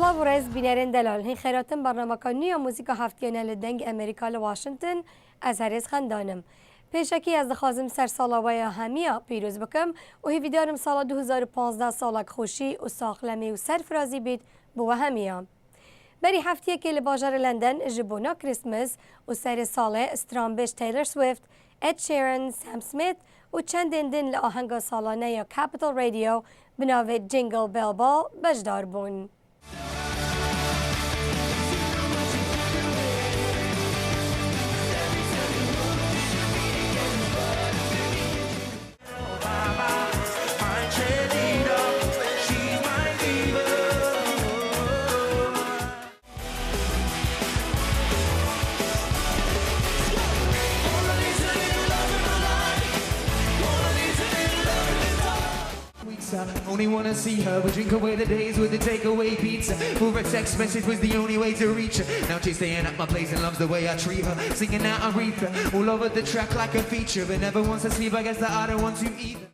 سلاو و رئیس بینرین دلال هین خیراتن برنامه کنی و موزیک هفتیانه لدنگ امریکا لواشنگتن از هریز خندانم. پیشکی از دخوازم سر سالاوای همیا پیروز بکم و هی ویدیارم سال 2015 سالک خوشی و ساخلمی و سرفرازی بید بو همیا. بری هفتیه که لباجار لندن جبونا کریسمس و سر ساله استرامبش تیلر سویفت، اد شیرن، سام سمیت و چندین دن لآهنگ سالانه یا کپیتال رادیو بناوه جینگل بیل بال بجدار بون. Only wanna see her, we drink away the days with the takeaway pizza. For a text message was the only way to reach her. Now she's staying at my place and loves the way I treat her. Singing out Aretha, all over the track like a feature. But never wants to sleep, I guess that I don't want to either.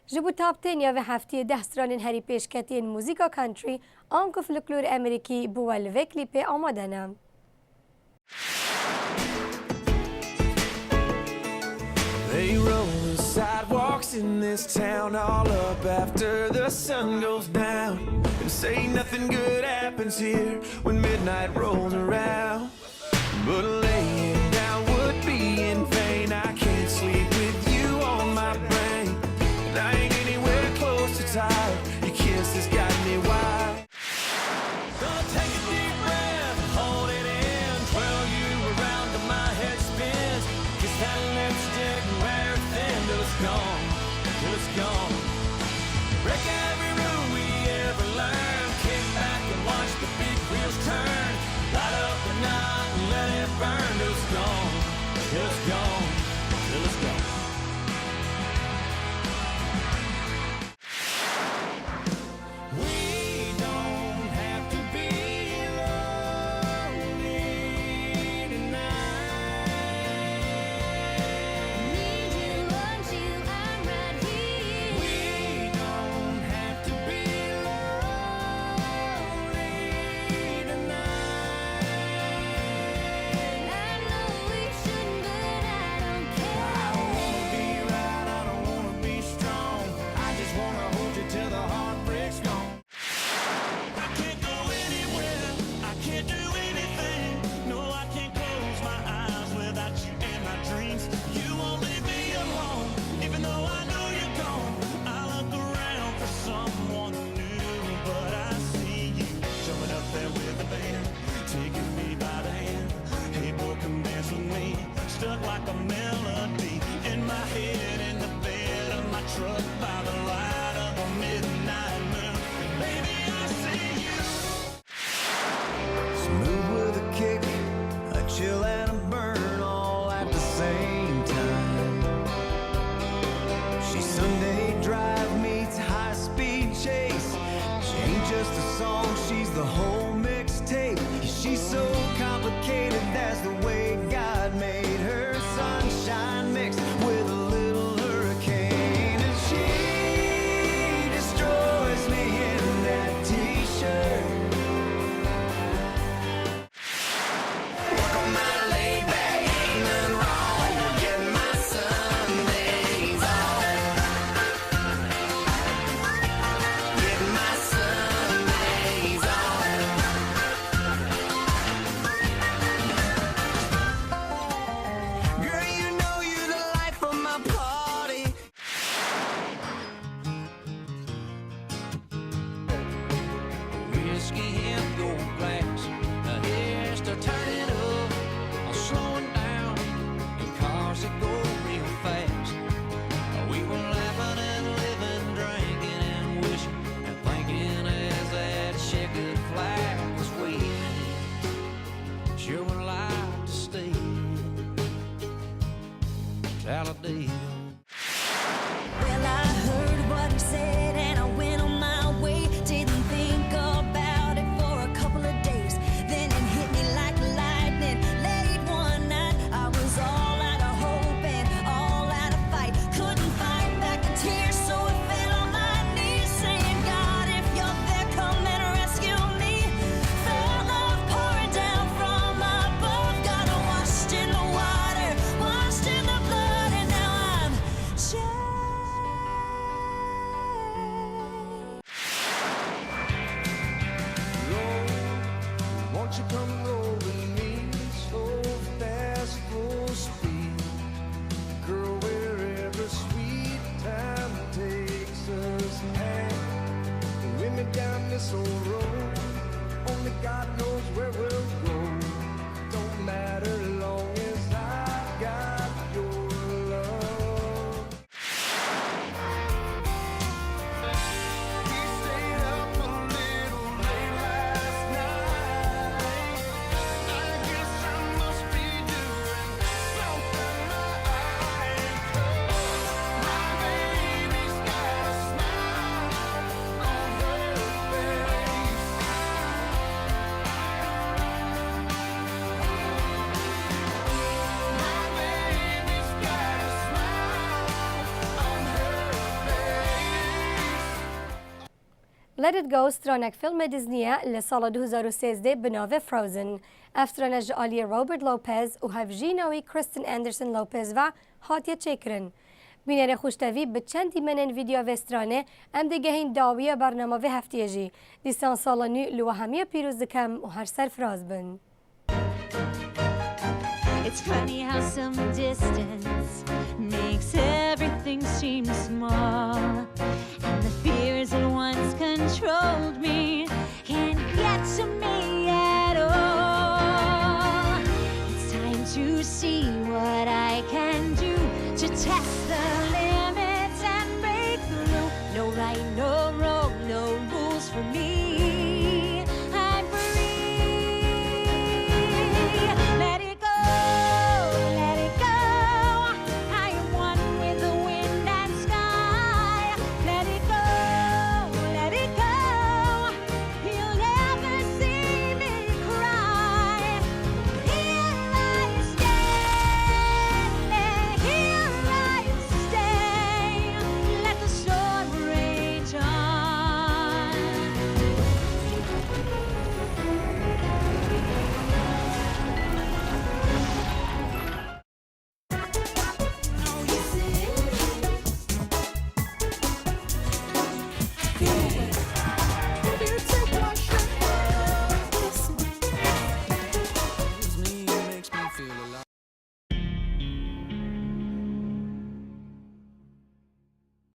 جبو تاب تینیا و هفته 10 سرانین هری پیشکتی موزیکا کانتری آنکو فلکلور امریکی بوال و کلیپ آماده نم. They roll the sidewalks in this town all up after the sun goes down and say nothing good happens here when midnight rolls around. But laying down would be in vain. I can't sleep with you on my brain. And I ain't anywhere close to tired. Your kiss has got me wild. Gonna take a deep breath, hold it in, twirl you around till my head spins. Kiss that lipstick and wear it thin till it's gone, till it's gone. Break every rule we ever learned. Kick back and watch the big wheels turn. Light up the night and let it burn till it's gone, till it's gone, till it's gone. Stuck like a melody in my head, in the bed of my truck by the light of a midnight moon. Baby, I see you. Smooth with a kick, a chill and a burn all at the same time. She's Sunday drive meets high-speed chase. She ain't just a song, she's the whole mixtape. She's so complicated, that's the way God made her. Sunshine mixed with a little hurricane, and she Talladega. Well, I heard what he said and I went on my way. Didn't think about it for a couple of days. Then it hit me like lightning. Late one night, I was all out of hope and all out of fight. Couldn't fight back the tears, so I fell on my knees, saying, God, if you're there, come and rescue me. Felt love pouring down from above. Got washed in the water, washed in the blood, and now I'm changed. Won't you come roll with me so fast, full speed? Girl, wherever sweet time takes us, hang with me down this old road. Only God knows where we'll go. Don't matter long as I got your love. We stayed up a little late last night. I guess I must be doing something right. 'Cause my baby's got a smile on her face. My baby's got a smile on her face. Let It Go سترانک فیلم دیزنیه لسال 2013 بناوه فروزن. افترانج آلی روبرت لوپز و هفجینوی کریستین اندرسون لوپز و هاتیه چکرن. بینر خوشتوی به چندی منن ویدیو وسترانه ام دیگه این داویه برنامه و هفتیه جی. دیسان سالانی لو همیه پیروز دکم و هر سر فراز بن. It's funny how some distance makes everything seem small. And the fears that once controlled me can't get to me at all. It's time to see what I can do to test the